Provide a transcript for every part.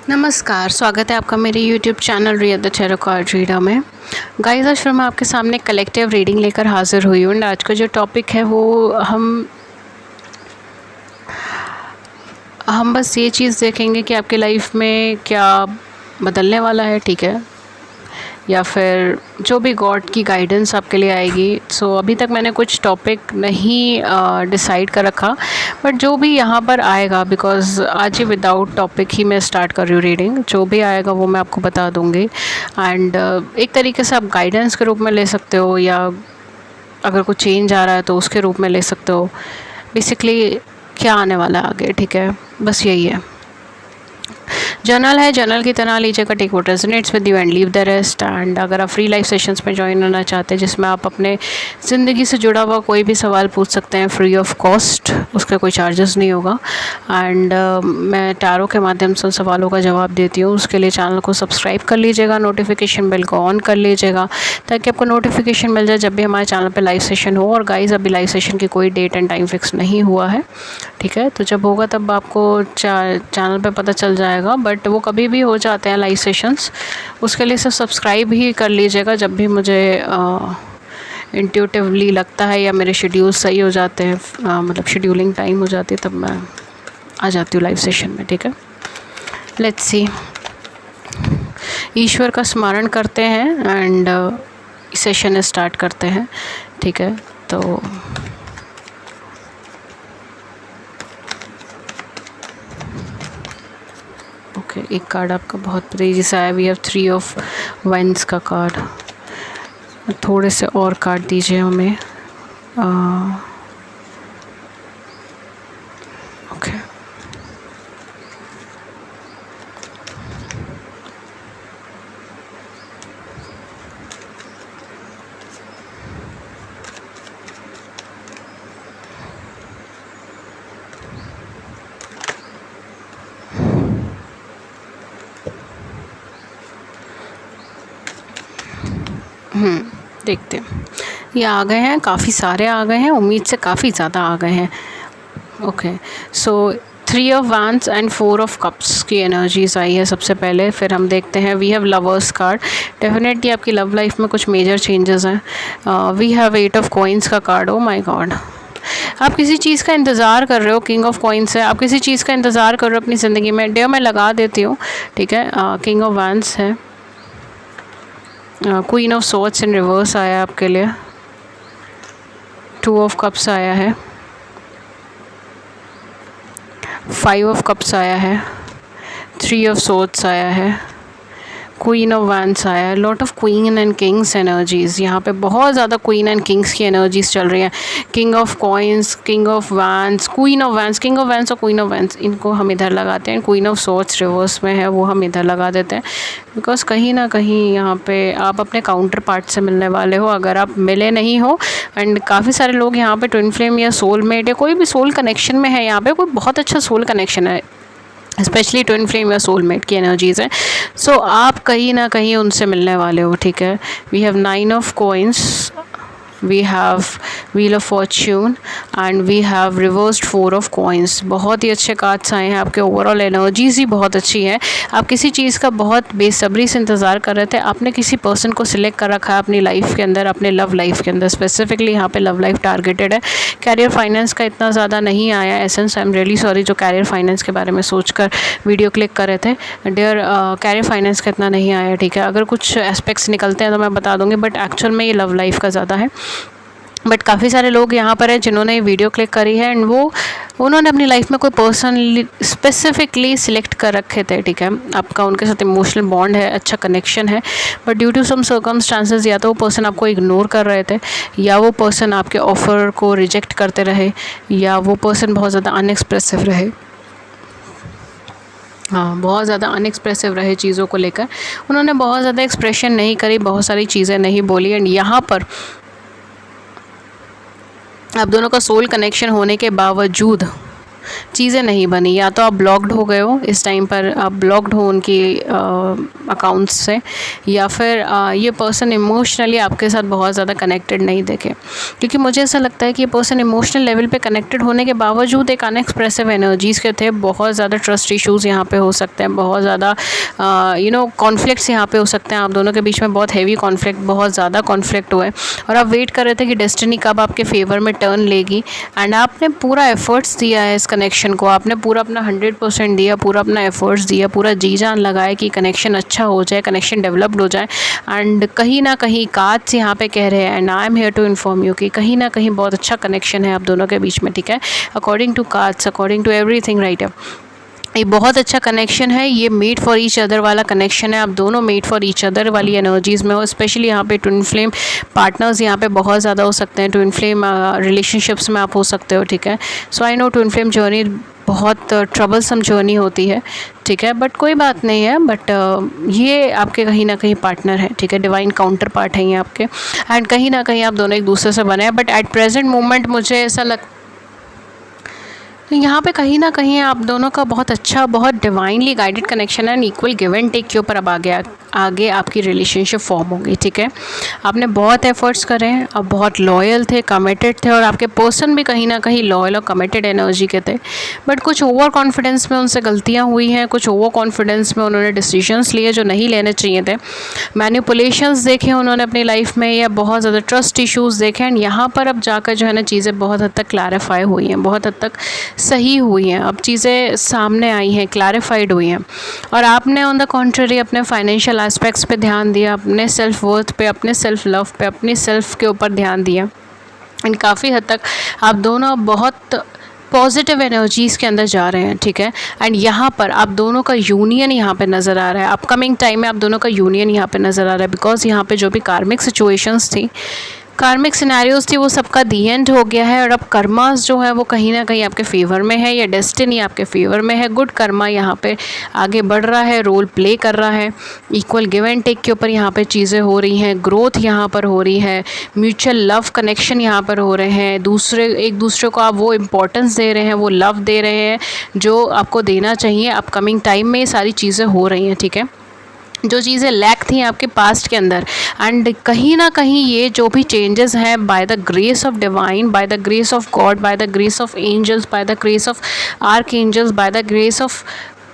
नमस्कार, स्वागत है आपका मेरे YouTube channel real the tarot card reader में। गाइस, आज फिर मैं आपके सामने कलेक्टिव रीडिंग लेकर हाज़िर हुई हूँ। आज का जो टॉपिक है वो हम बस ये चीज़ देखेंगे कि आपकी लाइफ में क्या बदलने वाला है, ठीक है, या फिर जो भी गॉड की गाइडेंस आपके लिए आएगी। सो अभी तक मैंने कुछ टॉपिक नहीं डिसाइड कर रखा, बट जो भी यहाँ पर आएगा, बिकॉज़ आज ही विदाउट टॉपिक ही मैं स्टार्ट कर रही हूँ रीडिंग, जो भी आएगा वो मैं आपको बता दूँगी। एंड एक तरीके से आप गाइडेंस के रूप में ले सकते हो, या अगर कुछ चेंज आ रहा है तो उसके रूप में ले सकते हो। बेसिकली क्या आने वाला है आगे, ठीक है, बस यही है। जर्नल है, जर्नल की तरह लीजिएगा, take what resonates with you and leave the rest. And अगर आप फ्री लाइफ सेशंस में ज्वाइन होना चाहते हैं जिसमें आप अपने ज़िंदगी से जुड़ा हुआ कोई भी सवाल पूछ सकते हैं फ्री ऑफ कॉस्ट, उसका कोई चार्जेस नहीं होगा। एंड मैं टैरो के माध्यम से उन सवालों का जवाब देती हूँ। उसके लिए चैनल को सब्सक्राइब कर लीजिएगा, नोटिफिकेशन बेल को ऑन कर लीजिएगा ताकि आपको नोटिफिकेशन मिल जाए जब भी हमारे चैनल पर लाइव सेशन हो। और गाइस, अभी लाइव सेशन की कोई डेट एंड टाइम फिक्स नहीं हुआ है, ठीक है, तो जब होगा तब आपको चैनल पे पता चल जाएगा, बट वो कभी भी हो जाते हैं लाइव सेशंस। उसके लिए सिर्फ सब्सक्राइब ही कर लीजिएगा। जब भी मुझे इंट्यूटिवली लगता है या मेरे शेड्यूल सही हो जाते हैं, मतलब शेड्यूलिंग टाइम हो जाती है, तब मैं आ जाती हूँ लाइव सेशन में, ठीक है। लेट्स सी, ईश्वर का स्मरण करते हैं एंड सेशन स्टार्ट करते हैं, ठीक है। तो एक कार्ड आपका बहुत तेजी से आया, वी हैव 3 ऑफ वाइंस का कार्ड। थोड़े से और कार्ड दीजिए हमें। ओके, देखते हैं, ये आ गए हैं, काफ़ी सारे आ गए हैं, उम्मीद से काफ़ी ज़्यादा आ गए हैं। Okay, so 3 of wands and 4 of cups की एनर्जीज आई है सबसे पहले। फिर हम देखते हैं, we have lovers card. Definitely आपकी लव लाइफ में कुछ मेजर चेंजेस हैं। वी हैव 8 ऑफ कॉइन्स का कार्ड। ओ माय गॉड, आप किसी चीज़ का इंतज़ार कर रहे हो, किंग ऑफ कॉइन्स है, आप किसी चीज़ का इंतज़ार कर रहे हो अपनी ज़िंदगी में। डेयर मैं लगा देती हूँ, ठीक है। किंग ऑफ वांड्स है, queen of swords in reverse आया आपके लिए, 2 ऑफ कप्स आया है, 5 ऑफ कप्स आया है, 3 ऑफ सोर्ड्स आया है, क्वीन ऑफ वांड्स आया है। Lot of queen and Kings energies, यहाँ पे बहुत ज़्यादा क्वीन एंड किंग्स की एनर्जीज़ चल रही हैं। King of coins, king of wands, queen of wands, king of wands और क्वीन ऑफ वांड्स, इनको हम इधर लगाते हैं। क्वीन ऑफ सोर्ड्स रिवर्स में है, वो हम इधर लगा देते हैं, बिकॉज कहीं ना कहीं यहाँ पे आप अपने काउंटर पार्ट से मिलने वाले हो, अगर आप मिले नहीं हो। एंड काफ़ी सारे लोग यहाँ पे ट्विन फ्लेम या सोलमेट या कोई भी सोल कनेक्शन में है, यहाँ पे कोई बहुत अच्छा सोल कनेक्शन है, स्पेशली ट्विन फ्लेम या सोलमेट की एनर्जीज़ हैं। सो आप कहीं ना कहीं उनसे मिलने वाले हो, ठीक है। We have 9 of coins, we have wheel of fortune and we have reversed 4 of coins. बहुत ही अच्छे कार्ड्स आए हैं, आपके ओवरऑल एनर्जीज़ ही बहुत अच्छी है। आप किसी चीज़ का बहुत बेसब्री से इंतज़ार कर रहे थे, आपने किसी पर्सन को सिलेक्ट कर रखा है अपनी लाइफ के अंदर, अपने लव लाइफ के अंदर। स्पेसिफिकली यहाँ पे लव लाइफ टारगेटेड है। कैरियर फाइनेंस का इतना ज़्यादा नहीं आया essence, I am really sorry जो कैरियर फाइनेंस के बारे में सोचकर वीडियो क्लिक कर रहे थे। डियर, कैरियर फाइनेंस का इतना नहीं आया, ठीक है। अगर कुछ एस्पेक्ट्स निकलते हैं तो मैं बता दूँगी, बट एक्चुअल में ये लव लाइफ का ज़्यादा है। बट काफ़ी सारे लोग यहाँ पर हैं जिन्होंने वीडियो क्लिक करी है एंड उन्होंने अपनी लाइफ में कोई पर्सन स्पेसिफिकली सिलेक्ट कर रखे थे, ठीक है। आपका उनके साथ इमोशनल बॉन्ड है, अच्छा कनेक्शन है, but due to some circumstances या तो वो पर्सन आपको इग्नोर कर रहे थे, या वो पर्सन आपके ऑफ़र को रिजेक्ट करते रहे, या वो पर्सन बहुत ज़्यादा अनएक्सप्रेसिव रहे। हाँ, बहुत ज़्यादा अनएक्सप्रेसिव रहे चीज़ों को लेकर, उन्होंने बहुत ज़्यादा एक्सप्रेशन नहीं करी, बहुत सारी चीज़ें नहीं बोली। एंड यहाँ पर आप दोनों का सोल कनेक्शन होने के बावजूद चीज़ें नहीं बनी, या तो आप ब्लॉक्ड हो गए हो, इस टाइम पर आप ब्लॉक्ड हो उनकी अकाउंट्स से, या फिर ये पर्सन इमोशनली आपके साथ बहुत ज़्यादा कनेक्टेड नहीं दिखे। क्योंकि मुझे ऐसा लगता है कि ये पर्सन इमोशनल लेवल पे कनेक्टेड होने के बावजूद एक अनएक्सप्रेसिव एनर्जीज़ के थे। बहुत ज़्यादा ट्रस्ट इश्यूज़ यहाँ पे हो सकते हैं, बहुत ज़्यादा कॉन्फ्लिक्ट्स यहाँ पे हो सकते हैं, आप दोनों के बीच में बहुत हैवी कॉन्फ्लिक्ट, बहुत ज़्यादा कॉन्फ्लिक्ट हुए, और आप वेट कर रहे थे कि डेस्टिनी कब आपके फेवर में टर्न लेगी। एंड आपने पूरा एफर्ट्स दिया है इस कनेक्शन को, आपने पूरा अपना 100% दिया, पूरा अपना एफर्ट्स दिया, पूरा जी जान लगाया कि कनेक्शन अच्छा हो जाए, कनेक्शन डेवलप्ड हो जाए। एंड कहीं ना कहीं कार्ड्स यहाँ पे कह रहे हैं, and I am here to inform you कि कहीं ना कहीं बहुत अच्छा कनेक्शन है आप दोनों के बीच में, ठीक है, according to cards, according to everything, right है। ये बहुत अच्छा कनेक्शन है, ये मेड फॉर ईच अदर वाला कनेक्शन है, आप दोनों मेड फॉर ईच अदर वाली एनर्जीज़ में हो। स्पेशली यहाँ पे ट्विन फ्लेम पार्टनर्स यहाँ पे बहुत ज़्यादा हो सकते हैं, ट्विन फ्लेम रिलेशनशिप्स में आप हो सकते हो, ठीक है। So I know twin flame journey बहुत ट्रबलसम जर्नी होती है, ठीक है, बट कोई बात नहीं है, बट ये आपके कहीं ना कहीं पार्टनर है, ठीक है, डिवाइन काउंटर पार्ट है ये आपके, एंड कहीं ना कहीं आप दोनों एक दूसरे से बने हैं। बट एट प्रेजेंट मोमेंट मुझे ऐसा तो यहाँ पे कहीं ना कहीं आप दोनों का बहुत अच्छा, बहुत डिवाइनली गाइडेड कनेक्शन है, and equal give and take के ऊपर अब आगे आपकी रिलेशनशिप फॉर्म होगी, ठीक है। आपने बहुत एफर्ट्स करे हैं, अब बहुत लॉयल थे, कमिटेड थे, और आपके पर्सन भी कहीं ना कहीं लॉयल और कमिटेड एनर्जी के थे। बट कुछ ओवर कॉन्फिडेंस में उनसे गलतियाँ हुई हैं, कुछ ओवर कॉन्फिडेंस में उन्होंने डिसीजंस लिए जो नहीं लेने चाहिए थे, मैनिपुलेशंस देखे उन्होंने अपनी लाइफ में, या बहुत ज़्यादा ट्रस्ट इशूज़ देखे। एंड यहाँ पर अब जाकर जो है ना चीज़ें बहुत हद तक क्लैरिफाई हुई हैं, बहुत हद तक सही हुई हैं, अब चीज़ें सामने आई हैं, क्लैरिफाइड हुई हैं। और आपने ऑन द कॉन्ट्ररी अपने फाइनेंशियल एस्पेक्ट्स पे ध्यान दिया, अपने सेल्फ वर्थ पे, अपने सेल्फ लव पे, अपनी सेल्फ के ऊपर ध्यान दिया। एंड काफ़ी हद तक आप दोनों बहुत पॉजिटिव एनर्जीज़ के अंदर जा रहे हैं, ठीक है। एंड यहाँ पर आप दोनों का यूनियन यहाँ पे नज़र आ रहा है, अपकमिंग टाइम में आप दोनों का यूनियन यहाँ पे नज़र आ रहा है। बिकॉज यहाँ पे जो भी कार्मिक सिचुएशंस थी, कार्मिक सिनेरियोज थी, वो सबका दी एंड हो गया है, और अब कर्मास जो है वो कहीं ना कहीं आपके फेवर में है, या डेस्टिनी आपके फेवर में है। गुड कर्मा यहाँ पे आगे बढ़ रहा है, रोल प्ले कर रहा है, इक्वल गिव एंड टेक के ऊपर यहाँ पे चीज़ें हो रही हैं, ग्रोथ यहाँ पर हो रही है, म्यूचुअल लव कनेक्शन यहाँ पर हो रहे हैं, एक दूसरे को आप वो इम्पोर्टेंस दे रहे हैं, वो लव दे रहे हैं जो आपको देना चाहिए। अपकमिंग टाइम में ये सारी चीज़ें हो रही हैं, ठीक है। जो चीज़ें लैक थी आपके पास्ट के अंदर, एंड कहीं ना कहीं ये जो भी चेंजेस हैं, by the grace of divine, by the grace of God, by the grace of angels, by the grace of archangels, by the grace of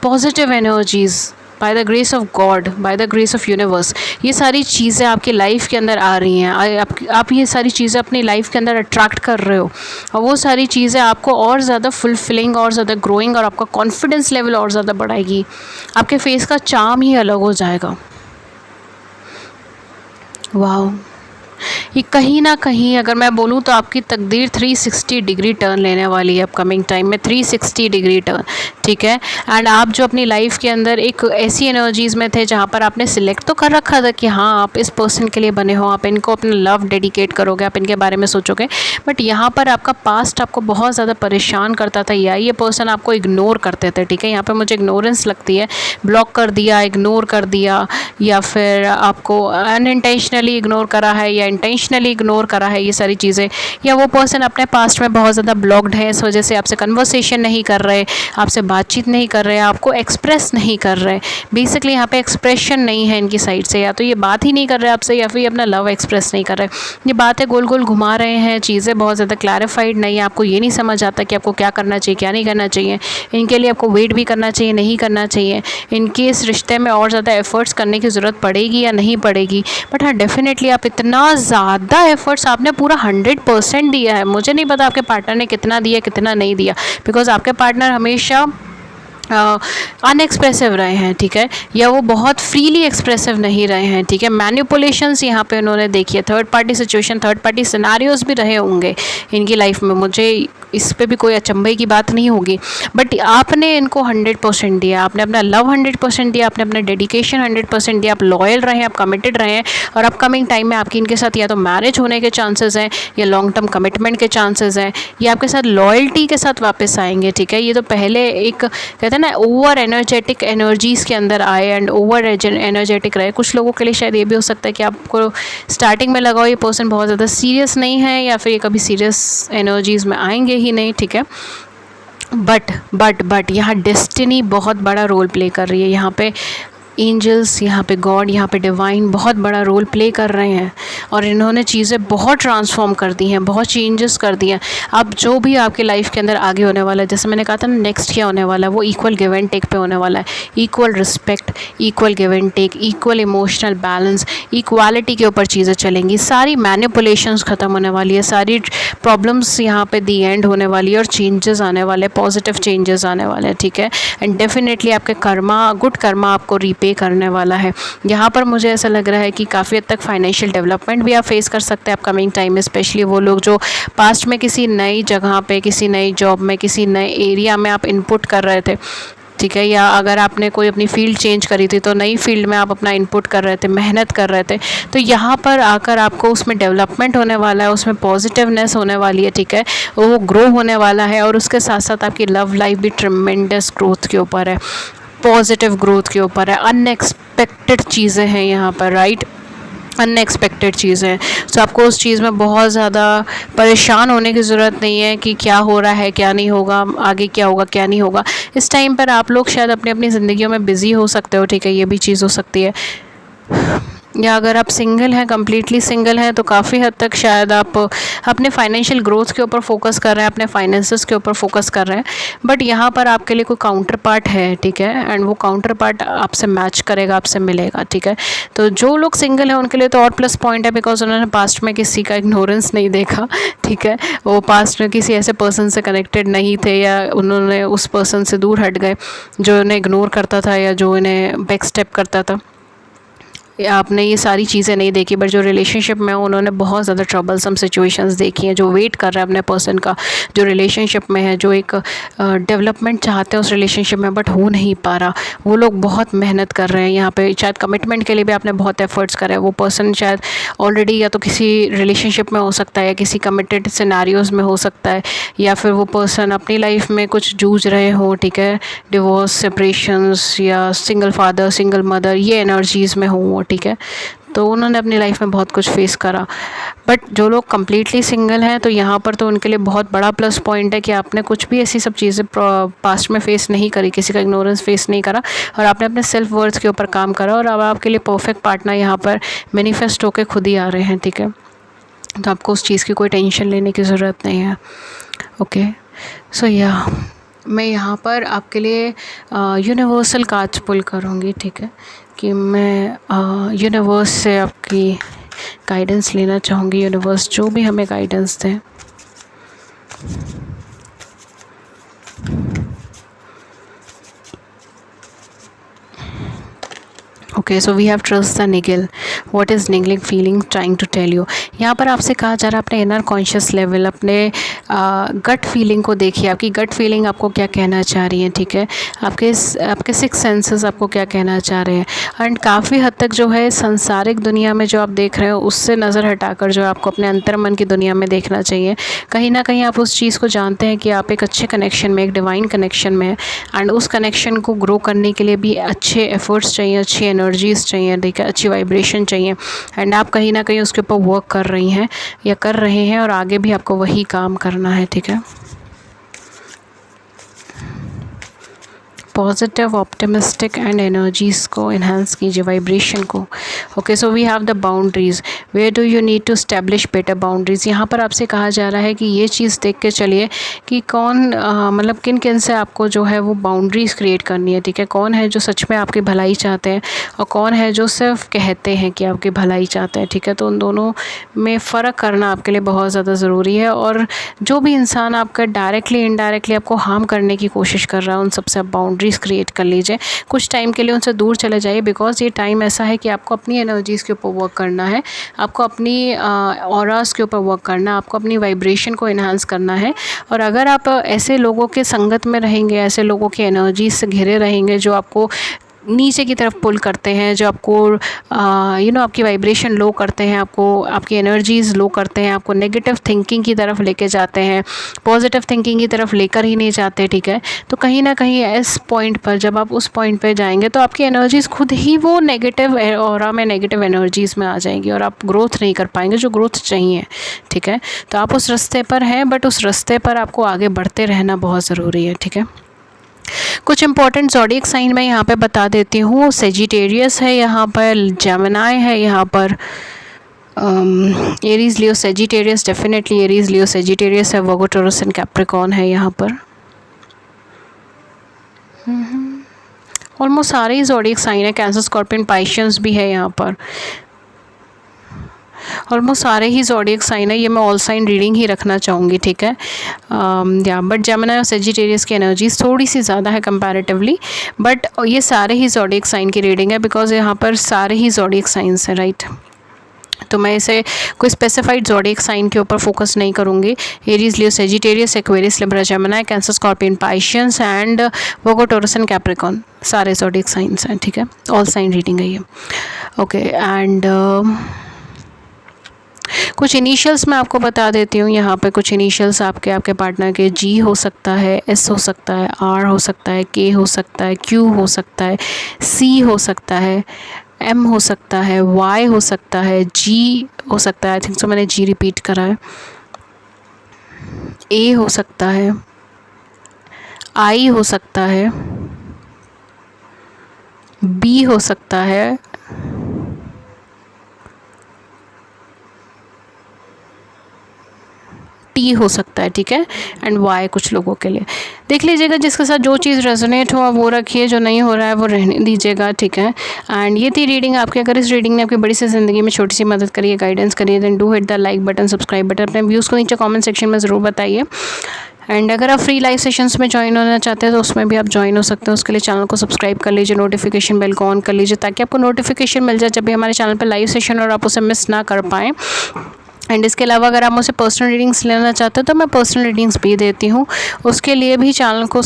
positive energies, by the grace of God, by the grace of universe, ये सारी चीज़ें आपकी life के अंदर आ रही हैं। आप ये सारी चीज़ें अपनी लाइफ के अंदर अट्रैक्ट कर रहे हो, और वो सारी चीज़ें आपको और ज़्यादा फुलफिलिंग, और ज़्यादा ग्रोइंग, और आपका कॉन्फिडेंस लेवल और ज़्यादा बढ़ाएगी। आपके फेस का चार्म ही अलग हो जाएगा। वाह, ये कहीं ना कहीं अगर मैं बोलूँ तो आपकी तकदीर 360 डिग्री टर्न लेने वाली है अपकमिंग टाइम में, 360 डिग्री टर्न, ठीक है। एंड आप जो अपनी लाइफ के अंदर एक ऐसी एनर्जीज़ में थे जहाँ पर आपने सिलेक्ट तो कर रखा था कि हाँ आप इस पर्सन के लिए बने हो, आप इनको अपना लव डेडिकेट करोगे, आप इनके बारे में सोचोगे, बट यहाँ पर आपका पास्ट आपको बहुत ज़्यादा परेशान करता था, या ये पर्सन आपको इग्नोर करते थे, ठीक है। यहाँ पर मुझे इग्नोरेंस लगती है, ब्लॉक कर दिया, इग्नोर कर दिया, या फिर आपको अनइंटेंशनली इग्नोर करा है, या इंटेंशनली इग्नोर करा है, ये सारी चीज़ें। या वो पर्सन अपने पास्ट में बहुत ज़्यादा ब्लॉक्ड है, इस वजह से आपसे कन्वर्सेशन नहीं कर रहे, आपसे बातचीत नहीं कर रहे, आपको एक्सप्रेस नहीं कर रहे। बेसिकली यहाँ पे एक्सप्रेशन नहीं है इनकी साइड से, या तो ये बात ही नहीं कर रहे आपसे, या फिर अपना लव एक्सप्रेस नहीं कर रहे। ये बातें गोल गोल घुमा रहे हैं, चीज़ें बहुत ज़्यादा क्लैरिफाइड नहीं है, आपको ये नहीं समझ आता कि आपको क्या करना चाहिए, क्या नहीं करना चाहिए। इनके लिए आपको वेट भी करना चाहिए, नहीं करना चाहिए, इनके इस रिश्ते में और ज़्यादा एफर्ट्स करने की ज़रूरत पड़ेगी या नहीं पड़ेगी। बट हाँ, डेफिनेटली आप इतना ज़्यादा एफर्ट्स आपने पूरा 100% दिया है। मुझे नहीं पता आपके पार्टनर ने कितना दिया, कितना नहीं दिया, बिकॉज आपके पार्टनर हमेशा अनएक्सप्रेसिव रहे हैं, ठीक है, या वो बहुत फ्रीली एक्सप्रेसिव नहीं रहे हैं, ठीक है। मैनिपुलेशंस यहाँ पे उन्होंने देखी है, third party situation, third party scenarios भी रहे होंगे इनकी लाइफ में, मुझे इस पे भी कोई अचंभे की बात नहीं होगी। बट आपने इनको 100% दिया, आपने अपना लव 100% दिया, आपने अपना डेडिकेशन 100% दिया, आप लॉयल रहे, आप कमिटेड रहे हैं, और अपकमिंग टाइम में आपकी इनके साथ या तो मैरिज होने के चांसेस हैं, या लॉन्ग टर्म कमिटमेंट के चांसेस हैं, या आपके साथ लॉयल्टी के साथ वापस आएंगे, ठीक है। ये तो पहले एक कहते हैं ना ओवर एनर्जेटिक एनर्जीज़ के अंदर आए, एंड ओवर एनर्जेटिक रहे। कुछ लोगों के लिए शायद ये भी हो सकता है कि आपको स्टार्टिंग में लगाओ ये पर्सन बहुत ज़्यादा सीरियस नहीं है, या फिर ये कभी सीरियस एनर्जीज़ में आएंगे ही नहीं, ठीक है। बट यहाँ डेस्टिनी बहुत बड़ा रोल प्ले कर रही है। यहाँ पे एंजल्स, यहाँ पे गॉड, यहाँ पे डिवाइन बहुत बड़ा रोल प्ले कर रहे हैं और इन्होंने चीज़ें बहुत ट्रांसफॉर्म कर दी हैं, बहुत चेंजेस कर दिए हैं। अब जो भी आपके लाइफ के अंदर आगे होने वाला है, जैसे मैंने कहा था ना नेक्स्ट क्या होने वाला है, वो इक्वल गिव एंड टेक पे होने वाला है। Equal respect, equal give and take, equal emotional balance, equality के ऊपर चीज़ें चलेंगी। सारी मैनिपुलेशंस ख़त्म होने वाली है, सारी प्रॉब्लम्स यहाँ पे दी एंड होने वाली है और चेंजेस आने वाले, पॉजिटिव चेंजेस आने वाले हैं, ठीक है। एंड डेफिनेटली आपके कर्मा, गुड कर्मा आपको रीपे करने वाला है। यहाँ पर मुझे ऐसा लग रहा है कि काफ़ी हद तक फाइनेंशियल डेवलपमेंट भी आप फेस कर सकते हैं अपकमिंग टाइम में, स्पेशली वो लोग जो पास्ट में किसी नई जगह पे, किसी नई जॉब में, किसी नए एरिया में आप इनपुट कर रहे थे, ठीक है, या अगर आपने कोई अपनी फील्ड चेंज करी थी तो नई फील्ड में आप अपना इनपुट कर रहे थे, मेहनत कर रहे थे, तो यहाँ पर आकर आपको उसमें डेवलपमेंट होने वाला है, उसमें पॉजिटिवनेस होने वाली है, ठीक है, वो ग्रो होने वाला है। और उसके साथ साथ आपकी लव लाइफ भी ट्रेमेंडस ग्रोथ के ऊपर है, पॉजिटिव ग्रोथ के ऊपर है। अनएक्सपेक्टेड चीज़ें हैं यहाँ पर, राइट, अनएक्सपेक्टेड चीज़ें हैं। सो आपको उस चीज़ में बहुत ज़्यादा परेशान होने की ज़रूरत नहीं है कि क्या हो रहा है, क्या नहीं होगा, आगे क्या होगा, क्या नहीं होगा। इस टाइम पर आप लोग शायद अपनी अपनी ज़िंदगियों में बिज़ी हो सकते हो, ठीक है, ये भी चीज़ हो सकती है। या अगर आप सिंगल हैं, कम्प्लीटली सिंगल हैं, तो काफ़ी हद तक शायद आप अपने फाइनेंशियल ग्रोथ के ऊपर फोकस कर रहे हैं, अपने फाइनेंसेस के ऊपर फोकस कर रहे हैं। बट यहाँ पर आपके लिए कोई काउंटर पार्ट है, ठीक है, एंड वो काउंटर पार्ट आपसे मैच करेगा, आपसे मिलेगा, ठीक है। तो जो लोग सिंगल हैं उनके लिए तो और प्लस पॉइंट है, बिकॉज उन्होंने पास्ट में किसी का इग्नोरेंस नहीं देखा, ठीक है, वो पास्ट में किसी ऐसे पर्सन से कनेक्टेड नहीं थे, या उन्होंने उस पर्सन से दूर हट गए जो इन्हें इग्नोर करता था या जो इन्हें बैक स्टेप करता था। आपने ये सारी चीज़ें नहीं देखी, बट जो रिलेशनशिप में उन्होंने बहुत ज़्यादा ट्रबलसम सिचुएशंस देखी हैं, जो वेट कर रहा है अपने पर्सन का, जो रिलेशनशिप में है, जो एक डेवलपमेंट चाहते हैं उस रिलेशनशिप में बट हो नहीं पा रहा, वो लोग बहुत मेहनत कर रहे हैं। यहाँ पे शायद कमिटमेंट के लिए भी आपने बहुत एफर्ट्स करे, वो पर्सन शायद ऑलरेडी या तो किसी रिलेशनशिप में हो सकता है या किसी कमिटेड सिनेरियोज़ में हो सकता है, या फिर वो पर्सन अपनी लाइफ में कुछ जूझ रहे हो, ठीक है, डिवोर्स, सेपरेशंस या सिंगल फादर, सिंगल मदर, ये एनर्जीज़ में हो, ठीक है, तो उन्होंने अपनी लाइफ में बहुत कुछ फेस करा। बट जो लोग कम्प्लीटली सिंगल हैं तो यहाँ पर तो उनके लिए बहुत बड़ा प्लस पॉइंट है कि आपने कुछ भी ऐसी सब चीज़ें पास्ट में फेस नहीं करी, किसी का इग्नोरेंस फेस नहीं करा, और आपने अपने सेल्फ वर्थ के ऊपर काम करा, और अब आपके लिए परफेक्ट पार्टनर यहाँ पर मैनिफेस्ट होकर खुद ही आ रहे हैं, ठीक है। तो आपको उस चीज़ की कोई टेंशन लेने की ज़रूरत नहीं है, ओके। सो या मैं यहाँ पर आपके लिए यूनिवर्सल कार्ड्स पुल करूँगी, ठीक है, कि मैं यूनिवर्स से आपकी गाइडेंस लेना चाहूँगी। यूनिवर्स जो भी हमें गाइडेंस दें। Okay, so we have trust the niggle, what is niggling feeling trying to tell you. यहाँ पर आपसे कहा जा रहा है अपने इनर कॉन्शियस लेवल, अपने गट फीलिंग को देखिए, आपकी गट फीलिंग आपको क्या कहना चाह रही है, ठीक है, आपके सिक्स सेंसेस आपको क्या कहना चाह रहे हैं। एंड काफ़ी हद तक जो है सांसारिक दुनिया में जो आप देख रहे हो उससे नज़र हटाकर जो आपको अपने अंतर मन की दुनिया में देखना चाहिए। कहीं ना कहीं आप उस चीज़ को जानते हैं कि आप एक अच्छे कनेक्शन में, एक डिवाइन कनेक्शन में हैं, एंड उस कनेक्शन को ग्रो करने के लिए भी अच्छे एफर्ट्स चाहिए, अच्छी एनर्जीज़ चाहिए, ठीक है, अच्छी वाइब्रेशन चाहिए, एंड आप कहीं ना कहीं उसके ऊपर वर्क कर रही हैं या कर रहे हैं, और आगे भी आपको वही काम करना है, ठीक है। पॉजिटिव, ऑप्टिमिस्टिक एंड एनर्जीज़ को इन्हांस कीजिए, वाइब्रेशन को। Okay, so we have the boundaries, where do you need to establish better boundaries. यहाँ पर आपसे कहा जा रहा है कि ये चीज़ देख के चलिए कि कौन मतलब किन किन से आपको जो है वो बाउंड्रीज़ क्रिएट करनी है, ठीक है, कौन है जो सच में आपकी भलाई चाहते हैं और कौन है जो सिर्फ कहते हैं कि आपकी भलाई चाहते हैं, ठीक है। तो उन दोनों में फ़र्क करना आपके लिए बहुत ज़्यादा ज़रूरी है, और जो भी इंसान आपका डायरेक्टली इनडायरेक्टली आपको हार्म करने की कोशिश कर रहा है उन सबसे आप बाउंड्रीज़ क्रिएट कर लीजिए। कुछ टाइम के लिए उनसे दूर चले जाइए, बिकॉज ये टाइम ऐसा है कि आपको अपनी एनर्जीज़ के ऊपर वर्क करना है, आपको अपनी ऑरास के ऊपर वर्क करना है, आपको अपनी वाइब्रेशन को इन्हांस करना है। और अगर आप ऐसे लोगों के संगत में रहेंगे, ऐसे लोगों की एनर्जी से घिरे रहेंगे जो आपको नीचे की तरफ पुल करते हैं, जो आपको आपकी वाइब्रेशन लो करते हैं, आपको आपकी एनर्जीज़ लो करते हैं, आपको नेगेटिव थिंकिंग की तरफ लेके जाते हैं, पॉजिटिव थिंकिंग की तरफ लेकर ही नहीं जाते, ठीक है। तो कहीं ना कहीं इस पॉइंट पर जब आप उस पॉइंट पर जाएंगे तो आपकी एनर्जीज़ खुद ही वो नेगेटिव ऑरा में नेगेटिव एनर्जीज़ में आ जाएंगी और आप ग्रोथ नहीं कर पाएंगे जो ग्रोथ चाहिए, ठीक है। तो आप उस रास्ते पर हैं, बट उस रास्ते पर आपको आगे बढ़ते रहना बहुत ज़रूरी है, ठीक है। कुछ इंपॉर्टेंट ज़ोडिएक साइन मैं यहाँ पे बता देती हूँ। सेजिटेरियस है यहाँ पर, जेमिनी है यहाँ पर, Aries Leo Sagittarius, definitely Aries Leo Sagittarius है, वर्गो टॉरस एंड कैप्रिकॉर्न है यहाँ पर। ऑलमोस्ट सारे ही ज़ोडिएक साइन है, कैंसर, स्कॉर्पियन, पाइशियंस भी है यहाँ पर। ऑलमोस्ट सारे ही ज़ोडिएक साइन है, ये मैं ऑल साइन रीडिंग ही रखना चाहूँगी, ठीक है। या बट जेमिनी और सेजिटेरियस की एनर्जीज थोड़ी सी ज़्यादा है कंपैरेटिवली, बट ये सारे ही ज़ोडिएक साइन की रीडिंग है, बिकॉज यहाँ पर सारे ही ज़ोडिएक साइंस हैं, राइट। तो मैं इसे कोई स्पेसिफाइड ज़ोडिएक साइन के ऊपर फोकस नहीं करूँगी। Aries, Leo, Sagittarius, Aquarius, Libra, Gemini, Cancer, Scorpion, Pisces and Virgo, Taurus and Capricorn सारे ज़ोडिएक साइंस हैं, ठीक है। ऑल साइन रीडिंग है ये, ओके। एंड कुछ इनिशियल्स मैं आपको बता देती हूँ यहाँ पे। कुछ इनिशियल्स आपके पार्टनर के जी हो सकता है, एस हो सकता है, आर हो सकता है, के हो सकता है, क्यू हो सकता है, सी हो सकता है, एम हो सकता है, वाई हो सकता है, जी हो सकता है, आई थिंक सो मैंने जी रिपीट करा है, ए हो सकता है, आई हो सकता है, बी हो सकता है, टी हो सकता है, ठीक है, एंड वाई कुछ लोगों के लिए। देख लीजिएगा जिसके साथ जो चीज़ रेजोनेट हो वो रखिए, जो नहीं हो रहा है वो रहने दीजिएगा, ठीक है। एंड ये थी रीडिंग आपकी। अगर इस रीडिंग ने आपकी बड़ी सी ज़िंदगी में छोटी सी मदद करी है, गाइडेंस करी है, then do hit the like button, subscribe button. अपने व्यूज़ को नीचे कमेंट सेक्शन में ज़रूर बताइए। एंड अगर आप फ्री लाइव सेशंस में ज्वाइन होना चाहते हैं तो उसमें भी आप ज्वाइन हो सकते हैं। उसके लिए चैनल को सब्सक्राइब कर लीजिए, नोटिफिकेशन बेल को ऑन कर लीजिए, ताकि आपको नोटिफिकेशन मिल जाए जब भी हमारे चैनल पर लाइव सेशन और आप उसे मिस ना कर पाएँ। एंड इसके अलावा अगर आप मुझसे पर्सनल रीडिंग्स लेना चाहते हो तो मैं पर्सनल रीडिंग्स भी देती हूँ। उसके लिए भी चैनल को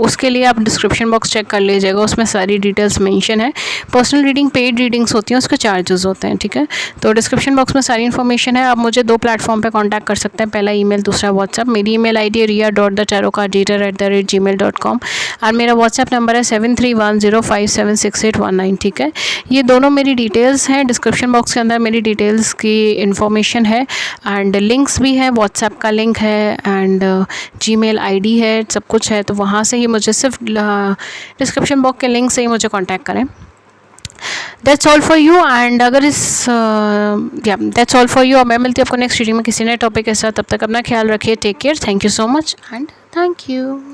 उसके लिए आप डिस्क्रिप्शन बॉक्स चेक कर लीजिएगा, उसमें सारी डिटेल्स मेंशन है। पर्सनल रीडिंग पेड रीडिंग्स होती हैं, उसके चार्जेस होते हैं, ठीक है। तो डिस्क्रिप्शन बॉक्स में सारी इन्फॉर्मेशन है। आप मुझे 2 प्लेटफॉर्म पर कॉन्टैक्ट कर सकते हैं, पहला ईमेल, दूसरा व्हाट्सएप। मेरी ईमेल ID है ria.thetarotcardreader@gmail.com और मेरा व्हाट्सएप नंबर है 7310576819, ठीक है। ये दोनों मेरी डिटेल्स हैं। डिस्क्रिप्शन बॉक्स के अंदर मेरी डिटेल्स की इन्फॉर्मेशन है एंड लिंक्स भी है, व्हाट्सएप का लिंक है एंड जीमेल ID है, सब कुछ है। तो वहाँ से ही मुझे सिर्फ डिस्क्रिप्शन बॉक्स के लिंक से ही मुझे कांटेक्ट करें। That's all for you. And अगर दैट्स ऑल फॉर यू। और मैं मिलती हूँ आपको नेक्स्ट रीडिंग में किसी नए टॉपिक के साथ। तब तक अपना ख्याल रखिए। Take care. Thank you so much and thank you.